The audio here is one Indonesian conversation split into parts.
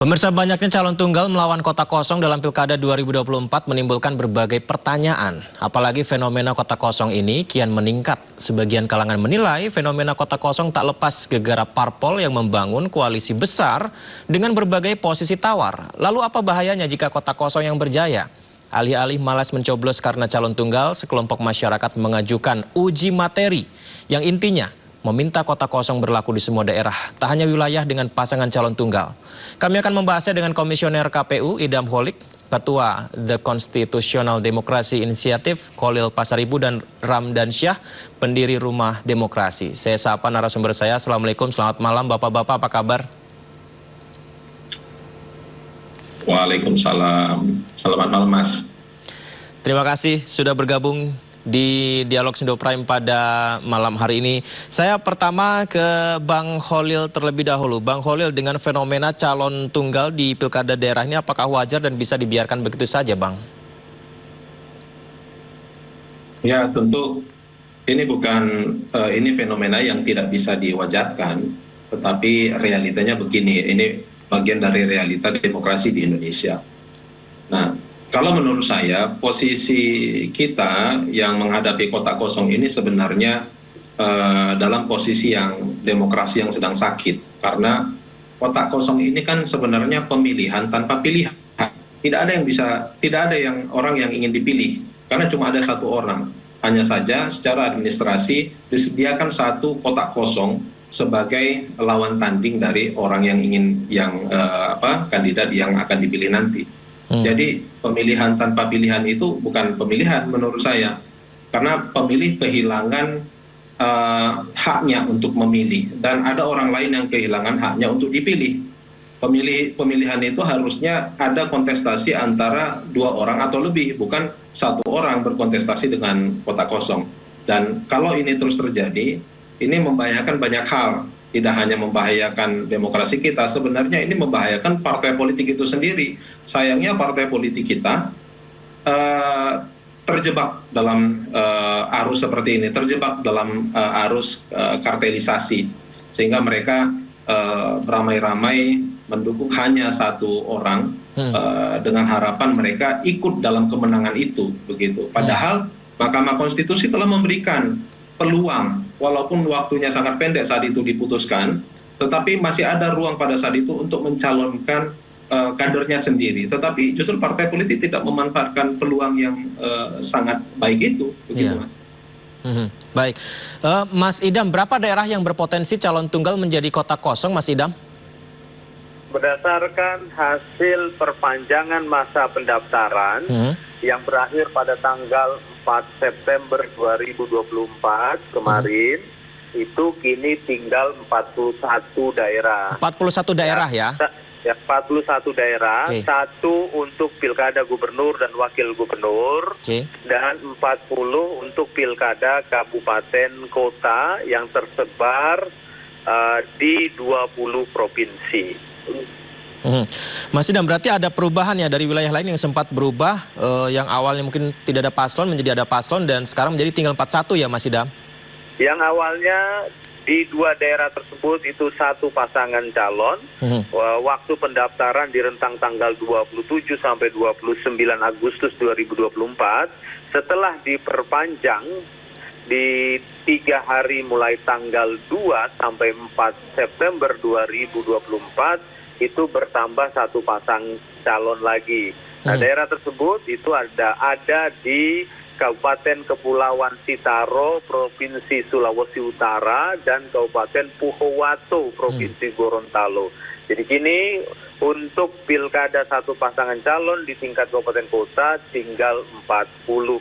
Pemirsa, banyaknya calon tunggal melawan kota kosong dalam Pilkada 2024 menimbulkan berbagai pertanyaan. Apalagi fenomena kota kosong ini kian meningkat. Sebagian kalangan menilai fenomena kota kosong tak lepas gegara parpol yang membangun koalisi besar dengan berbagai posisi tawar. Lalu apa bahayanya jika kota kosong yang berjaya? Alih-alih malas mencoblos karena calon tunggal, sekelompok masyarakat mengajukan uji materi yang intinya meminta kota kosong berlaku di semua daerah, tak hanya wilayah dengan pasangan calon tunggal. Kami akan membahasnya dengan Komisioner KPU Idam Holik, Ketua The Constitutional Democracy Initiative Kholil Pasaribu, dan Ramdan Syah, pendiri Rumah Demokrasi. Saya sapa narasumber saya. Assalamualaikum, selamat malam Bapak-Bapak, apa kabar? Waalaikumsalam, selamat malam Mas. Terima kasih sudah bergabung di Dialog Sindo Prime pada malam hari ini. Saya pertama ke Bang Kholil terlebih dahulu. Bang Kholil, dengan fenomena calon tunggal di pilkada daerah ini apakah wajar dan bisa dibiarkan begitu saja, Bang? Ya, tentu ini ini fenomena yang tidak bisa diwajarkan, tetapi realitanya begini, ini bagian dari realita demokrasi di Indonesia. Nah, kalau menurut saya, posisi kita yang menghadapi kota kosong ini sebenarnya dalam posisi yang demokrasi yang sedang sakit. Karena kota kosong ini kan sebenarnya pemilihan tanpa pilihan. Tidak ada orang yang ingin dipilih, karena cuma ada satu orang. Hanya saja secara administrasi disediakan satu kotak kosong sebagai lawan tanding dari orang kandidat yang akan dipilih nanti. Jadi pemilihan tanpa pilihan itu bukan pemilihan menurut saya, karena pemilih kehilangan haknya untuk memilih dan ada orang lain yang kehilangan haknya untuk dipilih. Pemilihan itu harusnya ada kontestasi antara dua orang atau lebih, bukan satu orang berkontestasi dengan kota kosong. Dan kalau ini terus terjadi, ini membahayakan banyak hal. Tidak hanya membahayakan demokrasi kita, sebenarnya ini membahayakan partai politik itu sendiri. Sayangnya partai politik kita terjebak dalam arus seperti ini, terjebak dalam arus kartelisasi, sehingga mereka beramai-ramai mendukung hanya satu orang dengan harapan mereka ikut dalam kemenangan itu, begitu. Padahal Mahkamah Konstitusi telah memberikan peluang, walaupun waktunya sangat pendek saat itu diputuskan, tetapi masih ada ruang pada saat itu untuk mencalonkan kadernya sendiri. Tetapi justru partai politik tidak memanfaatkan peluang yang sangat baik itu. Begitu, Mas. Baik, Mas Idam, berapa daerah yang berpotensi calon tunggal menjadi kota kosong, Mas Idam? Berdasarkan hasil perpanjangan masa pendaftaran yang berakhir pada tanggal 4 September 2024 kemarin, itu kini tinggal 41 daerah. 41 daerah ya? Ya, 41 daerah, satu untuk pilkada gubernur dan wakil gubernur, dan 40 untuk pilkada kabupaten kota yang tersebar di 20 provinsi. Mas Idam, berarti ada perubahan ya dari wilayah lain yang sempat berubah, yang awalnya mungkin tidak ada paslon menjadi ada paslon dan sekarang menjadi tinggal 41 ya, Mas Idam? Yang awalnya di dua daerah tersebut itu satu pasangan calon. Waktu pendaftaran di rentang tanggal 27 sampai 29 Agustus 2024. Setelah diperpanjang di 3 hari mulai tanggal 2 sampai 4 September 2024, itu bertambah satu pasang calon lagi. Nah, daerah tersebut itu ada di Kabupaten Kepulauan Sitaro, Provinsi Sulawesi Utara, dan Kabupaten Puhowato, Provinsi Gorontalo. Jadi kini untuk pilkada satu pasangan calon di tingkat kabupaten kota tinggal 40.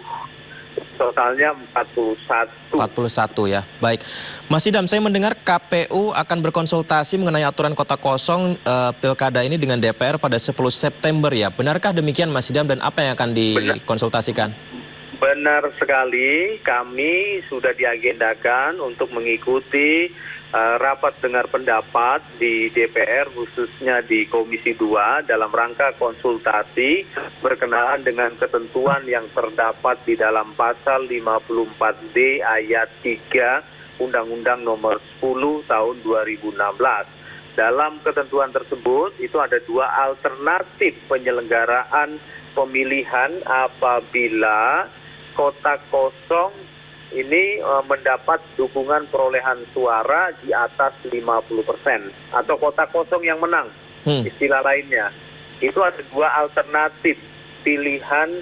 Totalnya 41 ya. Baik, Mas Idam, saya mendengar KPU akan berkonsultasi mengenai aturan kota kosong pilkada ini dengan DPR pada 10 September ya. Benarkah demikian, Mas Idam, dan apa yang akan dikonsultasikan? Benar sekali, kami sudah diagendakan untuk mengikuti rapat dengar pendapat di DPR, khususnya di Komisi 2, dalam rangka konsultasi berkenaan dengan ketentuan yang terdapat di dalam pasal 54D ayat 3 Undang-Undang Nomor 10 Tahun 2016. dalam ketentuan tersebut itu ada dua alternatif penyelenggaraan pemilihan apabila kota kosong ini mendapat dukungan perolehan suara di atas 50% atau kota kosong yang menang, istilah lainnya. Itu ada dua alternatif pilihan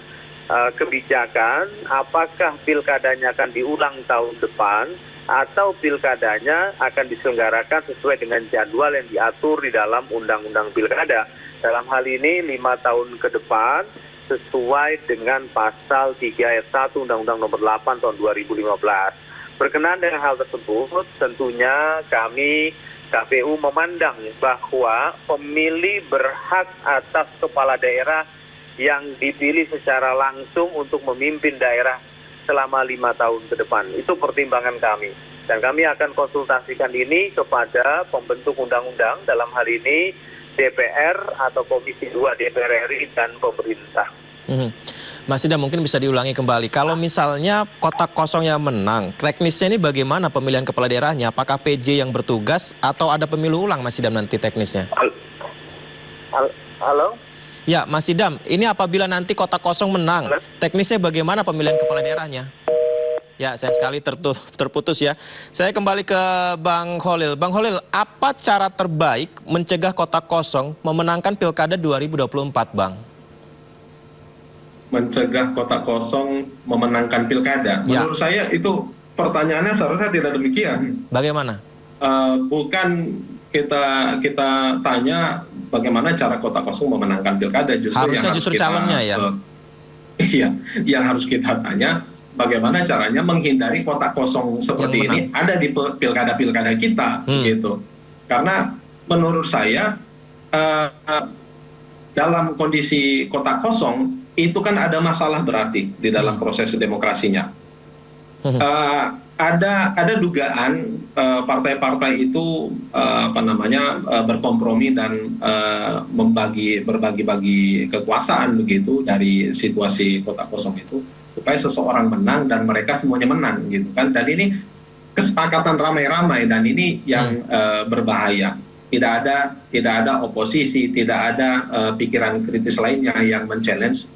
kebijakan, apakah pilkadanya akan diulang tahun depan atau pilkadanya akan diselenggarakan sesuai dengan jadwal yang diatur di dalam Undang-Undang Pilkada. Dalam hal ini 5 tahun ke depan sesuai dengan pasal 3 ayat 1 Undang-Undang Nomor 8 tahun 2015. Berkenaan dengan hal tersebut, tentunya kami KPU memandang bahwa pemilih berhak atas kepala daerah yang dipilih secara langsung untuk memimpin daerah selama 5 tahun ke depan. Itu pertimbangan kami. Dan kami akan konsultasikan ini kepada pembentuk undang-undang, dalam hal ini DPR atau Komisi 2 DPR RI dan pemerintah. Mas Idam, mungkin bisa diulangi kembali. Kalau misalnya kota kosong yang menang, teknisnya ini bagaimana pemilihan kepala daerahnya? Apakah PJ yang bertugas atau ada pemilu ulang, Mas Idam, nanti teknisnya? Halo? Ya, Mas Idam, ini apabila nanti kota kosong menang, teknisnya bagaimana pemilihan kepala daerahnya? Ya, sayang sekali terputus ya. Saya kembali ke Bang Holil. Bang Holil, apa cara terbaik mencegah kota kosong memenangkan Pilkada 2024, Bang? Mencegah kota kosong memenangkan pilkada. Ya. Menurut saya itu pertanyaannya seharusnya tidak demikian. Bagaimana? Bukan kita tanya bagaimana cara kota kosong memenangkan pilkada. Harusnya justru calonnya ya. Iya, yang harus kita tanya bagaimana caranya menghindari kota kosong seperti ini ada di pilkada-pilkada kita, gitu. Karena menurut saya dalam kondisi kota kosong itu kan ada masalah berarti di dalam proses demokrasinya. Ada dugaan partai-partai itu berkompromi dan berbagi-bagi kekuasaan begitu dari situasi kota kosong itu supaya seseorang menang dan mereka semuanya menang gitu kan. Dan ini kesepakatan ramai-ramai dan ini yang berbahaya. Tidak ada oposisi, tidak ada pikiran kritis lainnya yang men-challenge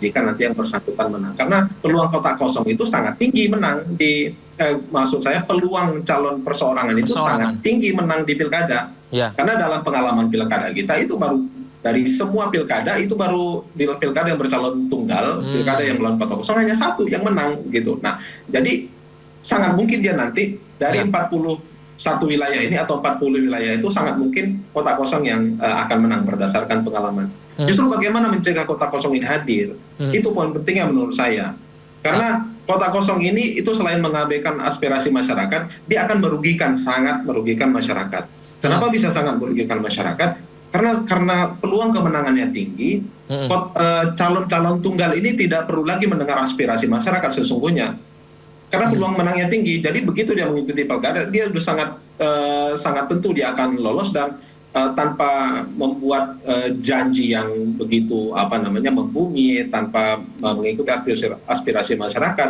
jika nanti yang bersangkutan menang. Karena peluang kota kosong itu sangat tinggi menang maksud saya peluang calon perseorangan itu sangat tinggi menang di pilkada. Ya. Karena dalam pengalaman pilkada kita itu baru dari semua pilkada itu baru di pilkada yang bercalon tunggal, pilkada yang melawan kota kosong hanya satu yang menang gitu. Nah, jadi sangat mungkin dia nanti dari 41 wilayah ini atau 40 wilayah itu sangat mungkin kota kosong yang akan menang berdasarkan pengalaman. Justru bagaimana mencegah kota kosong ini hadir, itu poin pentingnya menurut saya. Karena kota kosong ini itu selain mengabaikan aspirasi masyarakat, dia akan sangat merugikan masyarakat. Kenapa bisa sangat merugikan masyarakat? Karena peluang kemenangannya tinggi, calon-calon tunggal ini tidak perlu lagi mendengar aspirasi masyarakat sesungguhnya. Karena peluang menangnya tinggi, jadi begitu dia mengikuti pilkada, dia sudah sangat tentu dia akan lolos dan tanpa membuat janji yang begitu membumi, tanpa mengikuti aspirasi masyarakat,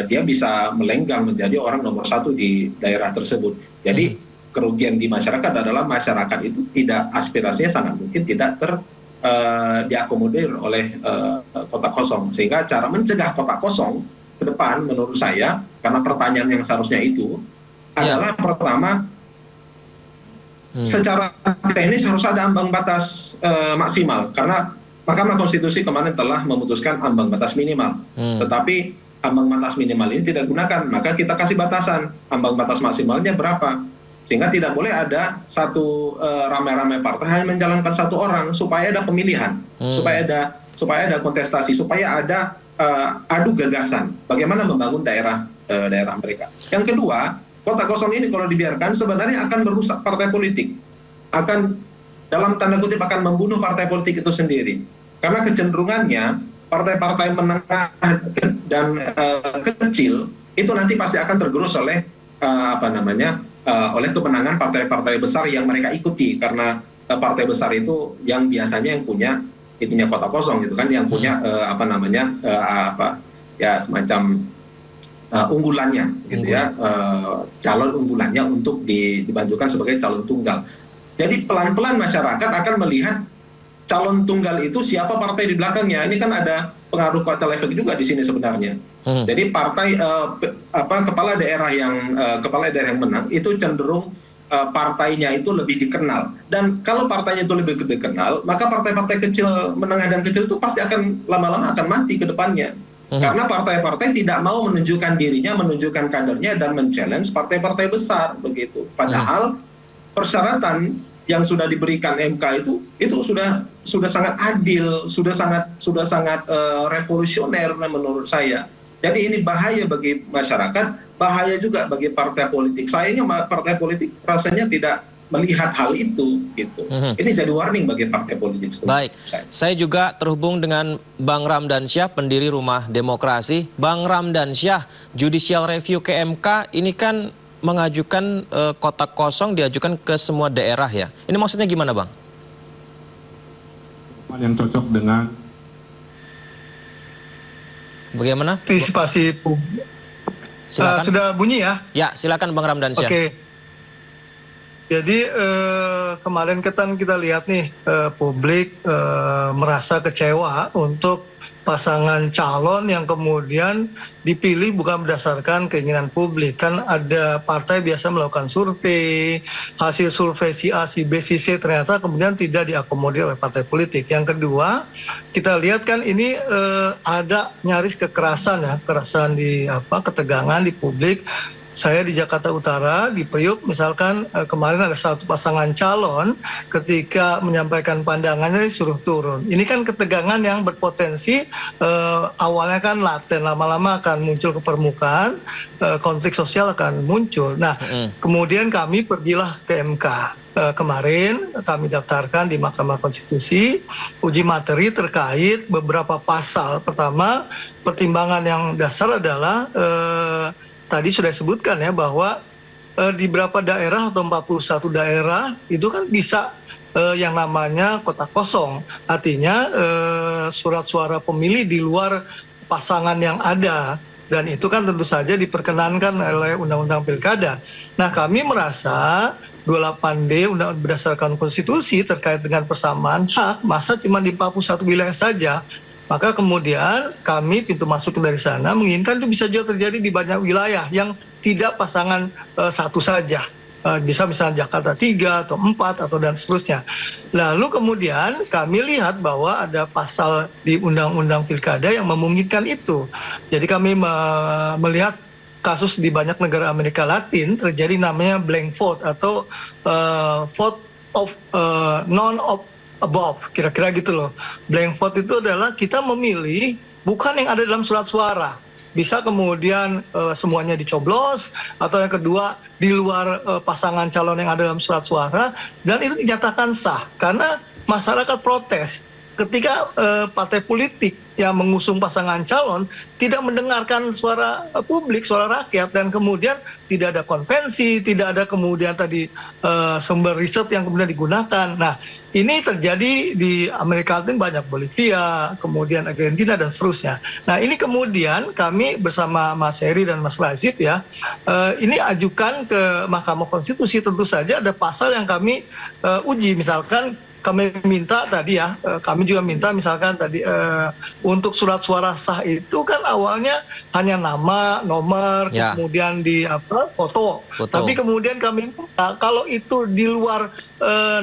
dia bisa melenggang menjadi orang nomor 1 di daerah tersebut. Jadi kerugian di masyarakat adalah masyarakat itu aspirasinya sangat mungkin tidak diakomodir oleh kota kosong. Sehingga cara mencegah kota kosong ke depan menurut saya, karena pertanyaan yang seharusnya itu adalah pertama, secara teknis harus ada ambang batas maksimal, karena Mahkamah Konstitusi kemarin telah memutuskan ambang batas minimal, tetapi ambang batas minimal ini tidak gunakan, maka kita kasih batasan ambang batas maksimalnya berapa, sehingga tidak boleh ada satu ramai-ramai partai hanya menjalankan satu orang, supaya ada pemilihan, supaya ada kontestasi, supaya ada adu gagasan bagaimana membangun daerah mereka. Yang kedua, kota kosong ini kalau dibiarkan sebenarnya akan merusak partai politik, akan dalam tanda kutip akan membunuh partai politik itu sendiri, karena kecenderungannya partai-partai menengah dan kecil itu nanti pasti akan tergerus oleh oleh kemenangan partai-partai besar yang mereka ikuti, karena partai besar itu yang biasanya yang punya kota kosong gitu kan, yang punya semacam unggulannya, gitu ya, calon unggulannya untuk dimajukan sebagai calon tunggal. Jadi pelan-pelan masyarakat akan melihat calon tunggal itu siapa partai di belakangnya. Ini kan ada pengaruh kotel efek juga di sini sebenarnya. Jadi partai kepala daerah yang menang itu cenderung partainya itu lebih dikenal. Dan kalau partainya itu lebih dikenal, maka partai-partai kecil, menengah dan kecil itu pasti akan lama-lama akan mati ke depannya. Karena partai-partai tidak mau menunjukkan dirinya, menunjukkan kadernya dan men-challenge partai-partai besar begitu. Padahal persyaratan yang sudah diberikan MK itu sudah sangat adil, sudah sangat revolusioner menurut saya. Jadi ini bahaya bagi masyarakat, bahaya juga bagi partai politik. Sayangnya partai politik rasanya tidak melihat hal itu, gitu. Ini jadi warning bagi partai politik. Baik, saya juga terhubung dengan Bang Ramdansyah, pendiri Rumah Demokrasi. Bang Ramdansyah, judicial review ke MK ini kan mengajukan kotak kosong diajukan ke semua daerah ya. Ini maksudnya gimana, Bang? Yang cocok dengan bagaimana? Partisipasi publik. Silakan. Sudah bunyi ya? Ya, silakan Bang Ramdansyah. Oke. Jadi kemarin kita lihat nih publik merasa kecewa untuk pasangan calon yang kemudian dipilih bukan berdasarkan keinginan publik. Kan ada partai biasa melakukan survei, hasil survei si A, si B, si C ternyata kemudian tidak diakomodir oleh partai politik. Yang kedua, kita lihat kan ini ada nyaris kekerasan ya, kekerasan ketegangan di publik. Saya di Jakarta Utara, di Priuk, misalkan kemarin ada satu pasangan calon ketika menyampaikan pandangannya disuruh turun. Ini kan ketegangan yang berpotensi awalnya kan laten, lama-lama akan muncul ke permukaan, konflik sosial akan muncul. Nah, kemudian kami pergilah ke MK. Kemarin kami daftarkan di Mahkamah Konstitusi uji materi terkait beberapa pasal. Pertama, pertimbangan yang dasar adalah tadi sudah disebutkan ya bahwa di beberapa daerah atau 41 daerah itu kan bisa yang namanya kotak kosong. Artinya surat suara pemilih di luar pasangan yang ada. Dan itu kan tentu saja diperkenankan oleh Undang-Undang Pilkada. Nah, kami merasa 28D berdasarkan konstitusi terkait dengan persamaan hak, masa cuma di 41 wilayah saja. Maka kemudian kami pintu masuk dari sana menginginkan itu bisa juga terjadi di banyak wilayah yang tidak pasangan satu saja. Bisa misalnya Jakarta 3 atau 4 atau dan seterusnya. Lalu kemudian kami lihat bahwa ada pasal di Undang-Undang Pilkada yang memungkinkan itu. Jadi kami melihat kasus di banyak negara Amerika Latin terjadi namanya blank vote atau vote of none of above, kira-kira gitu loh. Blank vote itu adalah kita memilih bukan yang ada dalam surat suara. Bisa kemudian semuanya dicoblos, atau yang kedua di luar pasangan calon yang ada dalam surat suara, dan itu dinyatakan sah. Karena masyarakat protes ketika partai politik yang mengusung pasangan calon tidak mendengarkan suara publik, suara rakyat, dan kemudian tidak ada konvensi, tidak ada kemudian tadi sumber riset yang kemudian digunakan. Nah, ini terjadi di Amerika Latin, banyak Bolivia, kemudian Argentina dan seterusnya. Nah, ini kemudian kami bersama Mas Heri dan Mas Lazib ya, ini ajukan ke Mahkamah Konstitusi. Tentu saja ada pasal yang kami uji, misalkan kami minta tadi ya, kami juga minta misalkan tadi untuk surat suara sah itu kan awalnya hanya nama, nomor, kemudian di foto. Tapi kemudian kami minta kalau itu di luar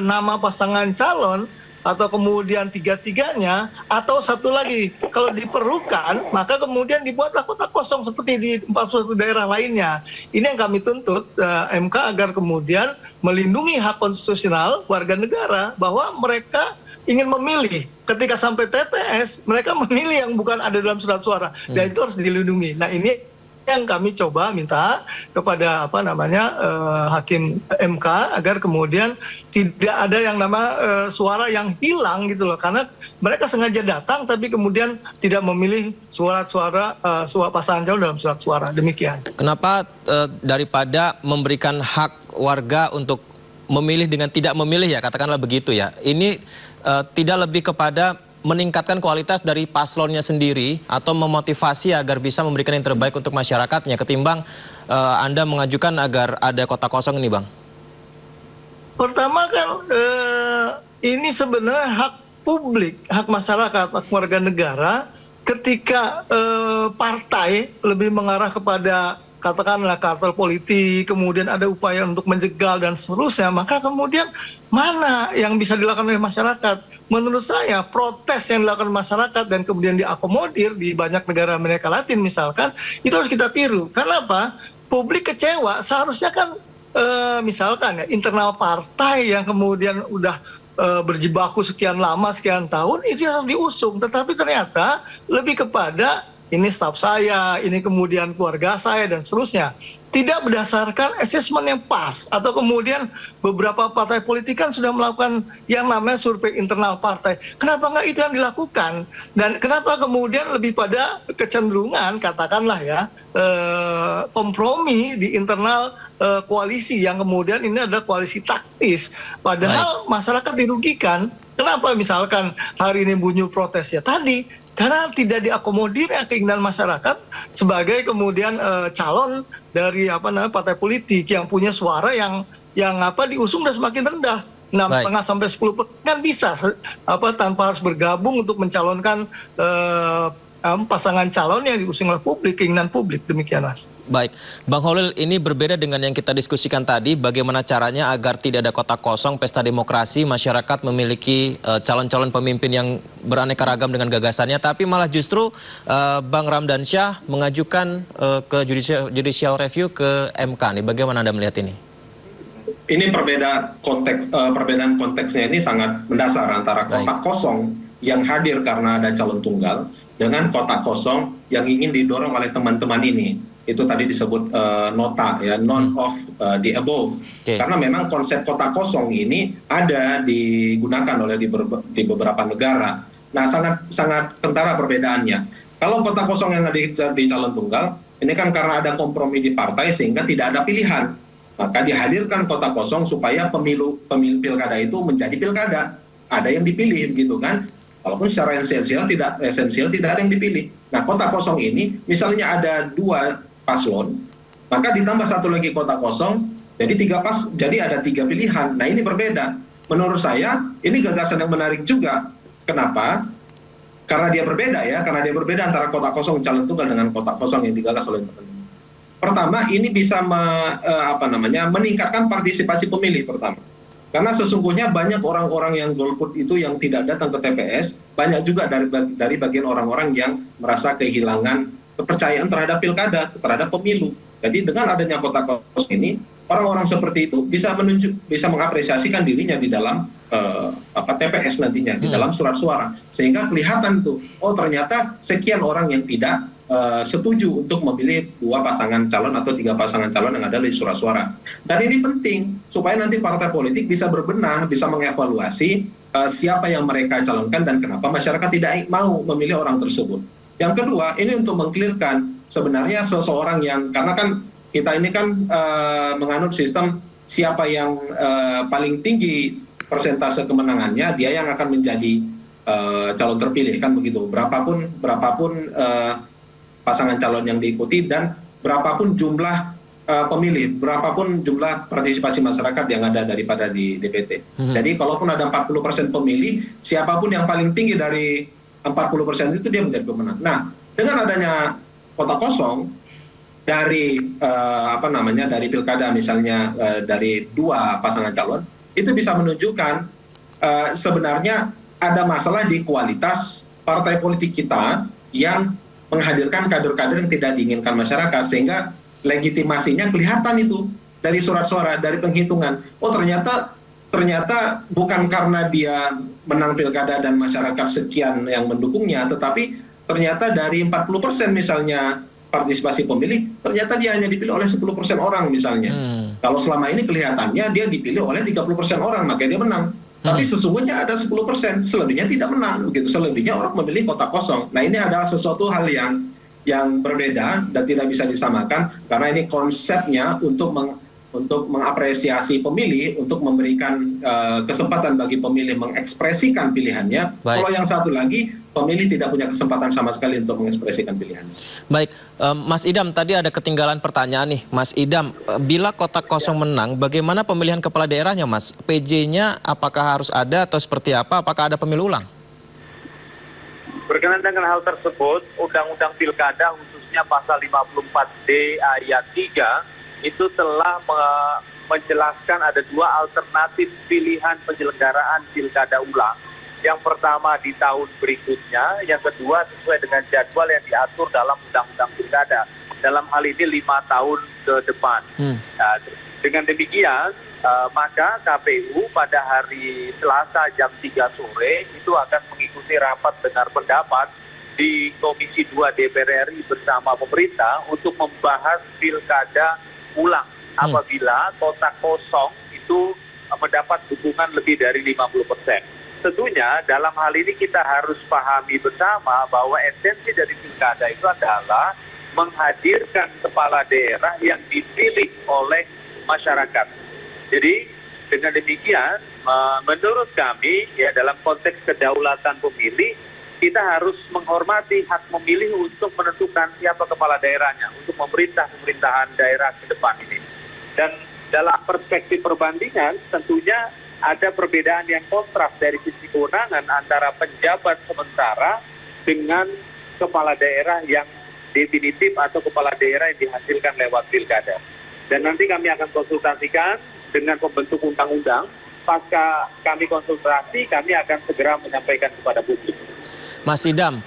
nama pasangan calon atau kemudian tiga-tiganya, atau satu lagi kalau diperlukan maka kemudian dibuatlah kotak kosong seperti di 41 daerah lainnya. Ini yang kami tuntut MK agar kemudian melindungi hak konstitusional warga negara bahwa mereka ingin memilih. Ketika sampai TPS mereka memilih yang bukan ada dalam surat suara, dan itu harus dilindungi. Nah, ini yang kami coba minta kepada hakim MK agar kemudian tidak ada yang suara yang hilang gitu loh, karena mereka sengaja datang tapi kemudian tidak memilih suara pasangan calon dalam surat suara. Demikian. Kenapa daripada memberikan hak warga untuk memilih dengan tidak memilih ya, katakanlah begitu ya, ini tidak lebih kepada meningkatkan kualitas dari paslonnya sendiri atau memotivasi agar bisa memberikan yang terbaik untuk masyarakatnya ketimbang Anda mengajukan agar ada kota kosong ini, Bang? Pertama kan ini sebenarnya hak publik, hak masyarakat, hak warga negara ketika partai lebih mengarah kepada katakanlah kartel politik, kemudian ada upaya untuk menjegal dan seterusnya, maka kemudian mana yang bisa dilakukan oleh masyarakat? Menurut saya protes yang dilakukan masyarakat dan kemudian diakomodir di banyak negara Amerika Latin misalkan, itu harus kita tiru. Karena apa? Publik kecewa, seharusnya kan misalkan ya internal partai yang kemudian udah berjibaku sekian lama, sekian tahun, itu harus diusung. Tetapi ternyata lebih kepada ini staf saya, ini kemudian keluarga saya, dan seterusnya. Tidak berdasarkan asesmen yang pas. Atau kemudian beberapa partai politik kan sudah melakukan yang namanya survei internal partai. Kenapa nggak itu yang dilakukan? Dan kenapa kemudian lebih pada kecenderungan, katakanlah ya, kompromi di internal koalisi, yang kemudian ini adalah koalisi taktis. Padahal masyarakat dirugikan. Kenapa misalkan hari ini bunyi protes ya tadi? Karena tidak diakomodir keinginan masyarakat sebagai kemudian calon dari partai politik yang punya suara yang diusung dan semakin rendah. 6,5 sampai 10% kan bisa tanpa harus bergabung untuk mencalonkan pasangan calon yang diusung oleh publik, keinginan publik. Demikian, Mas. Baik, Bang Holil, ini berbeda dengan yang kita diskusikan tadi, bagaimana caranya agar tidak ada kota kosong, pesta demokrasi, masyarakat memiliki calon-calon pemimpin yang beraneka ragam dengan gagasannya, tapi malah justru Bang Ramdansyah mengajukan ke judicial review ke MK nih. Bagaimana Anda melihat ini? Ini perbedaan konteksnya ini sangat mendasar antara kota kosong yang hadir karena ada calon tunggal dengan kota kosong yang ingin didorong oleh teman-teman ini. Itu tadi disebut nota ya, none of the above. Karena memang konsep kota kosong ini ada digunakan oleh di beberapa negara. Nah, sangat kentara perbedaannya. Kalau kota kosong yang ada di calon tunggal, ini kan karena ada kompromi di partai sehingga tidak ada pilihan. Maka dihadirkan kota kosong supaya pemilu pilkada itu menjadi pilkada. Ada yang dipilih gitu kan. Walaupun secara esensial tidak ada yang dipilih. Nah, kota kosong ini misalnya ada 2 paslon, maka ditambah 1 lagi kota kosong, jadi ada 3 pilihan. Nah, ini berbeda. Menurut saya ini gagasan yang menarik juga. Kenapa? Karena dia berbeda antara kota kosong calon tunggal dengan kota kosong yang digagas oleh teman-teman. Pertama, ini bisa meningkatkan partisipasi pemilih pertama. Karena sesungguhnya banyak orang-orang yang golput itu yang tidak datang ke TPS, banyak juga dari bagian orang-orang yang merasa kehilangan kepercayaan terhadap pilkada, terhadap pemilu. Jadi dengan adanya kota kosong ini, orang-orang seperti itu bisa mengapresiasikan dirinya di dalam TPS nantinya, di dalam surat suara. Sehingga kelihatan tuh, oh ternyata sekian orang yang tidak setuju untuk memilih 2 pasangan calon atau 3 pasangan calon yang ada di surat suara. Dan ini penting supaya nanti partai politik bisa berbenah, bisa mengevaluasi siapa yang mereka calonkan dan kenapa masyarakat tidak mau memilih orang tersebut. Yang kedua, ini untuk mengklirkan sebenarnya seseorang yang, karena kan kita ini kan menganut sistem siapa yang paling tinggi persentase kemenangannya, dia yang akan menjadi calon terpilih, kan begitu. Berapapun pasangan calon yang diikuti dan berapapun jumlah pemilih, berapapun jumlah partisipasi masyarakat yang ada daripada di DPT. Jadi kalaupun ada 40% pemilih, siapapun yang paling tinggi dari 40% itu dia menjadi pemenang. Nah, dengan adanya kota kosong dari dari pilkada misalnya dari 2 pasangan calon, itu bisa menunjukkan sebenarnya ada masalah di kualitas partai politik kita yang menghadirkan kader-kader yang tidak diinginkan masyarakat, sehingga legitimasinya kelihatan itu dari surat suara, dari penghitungan. Oh ternyata bukan karena dia menang pilkada dan masyarakat sekian yang mendukungnya, tetapi ternyata dari 40% misalnya partisipasi pemilih, ternyata dia hanya dipilih oleh 10% orang misalnya. Kalau selama ini kelihatannya dia dipilih oleh 30% orang, makanya dia menang. Tapi sesungguhnya ada 10%, selebihnya tidak menang, begitu. Selebihnya orang memilih kota kosong. Nah, ini adalah sesuatu hal yang berbeda dan tidak bisa disamakan karena ini konsepnya untuk untuk mengapresiasi pemilih, untuk memberikan kesempatan bagi pemilih mengekspresikan pilihannya. Baik. Kalau yang satu lagi, pemilih tidak punya kesempatan sama sekali untuk mengekspresikan pilihannya. Baik, Mas Idam, tadi ada ketinggalan pertanyaan nih. Mas Idam, bila kotak kosong menang, bagaimana pemilihan kepala daerahnya, Mas? PJ-nya apakah harus ada atau seperti apa? Apakah ada pemilu ulang? Berkenaan dengan hal tersebut, Undang-Undang Pilkada khususnya pasal 54D ayat 3 itu telah menjelaskan ada dua alternatif pilihan penyelenggaraan pilkada ulang. Yang pertama di tahun berikutnya, yang kedua sesuai dengan jadwal yang diatur dalam Undang-Undang Pilkada. Dalam hal ini 5 tahun ke depan. Nah, dengan demikian, maka KPU pada hari Selasa jam 3 sore itu akan mengikuti rapat dengar pendapat di Komisi 2 DPR RI bersama pemerintah untuk membahas pilkada ulang apabila kotak kosong itu mendapat dukungan lebih dari 50%. Tentunya dalam hal ini kita harus pahami bersama bahwa esensi dari pilkada itu adalah menghadirkan kepala daerah yang dipilih oleh masyarakat. Jadi dengan demikian menurut kami ya dalam konteks kedaulatan pemilih kita harus menghormati hak memilih untuk menentukan siapa kepala daerahnya untuk memerintah pemerintahan daerah ke depan ini. Dan dalam perspektif perbandingan tentunya ada perbedaan yang kontras dari sisi kewenangan antara penjabat sementara dengan kepala daerah yang definitif atau kepala daerah yang dihasilkan lewat pilkada. Dan nanti kami akan konsultasikan dengan pembentuk undang-undang. Pasca kami konsultasi, kami akan segera menyampaikan kepada publik. Mas Idam,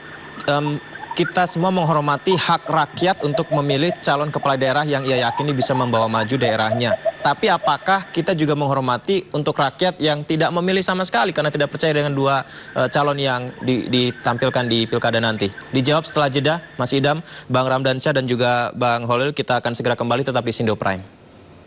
kita semua menghormati hak rakyat untuk memilih calon kepala daerah yang ia yakini bisa membawa maju daerahnya. Tapi apakah kita juga menghormati untuk rakyat yang tidak memilih sama sekali karena tidak percaya dengan dua calon yang ditampilkan di pilkada nanti? Dijawab setelah jeda, Mas Idam, Bang Ramdansyah dan juga Bang Holil. Kita akan segera kembali tetap di Sindo Prime.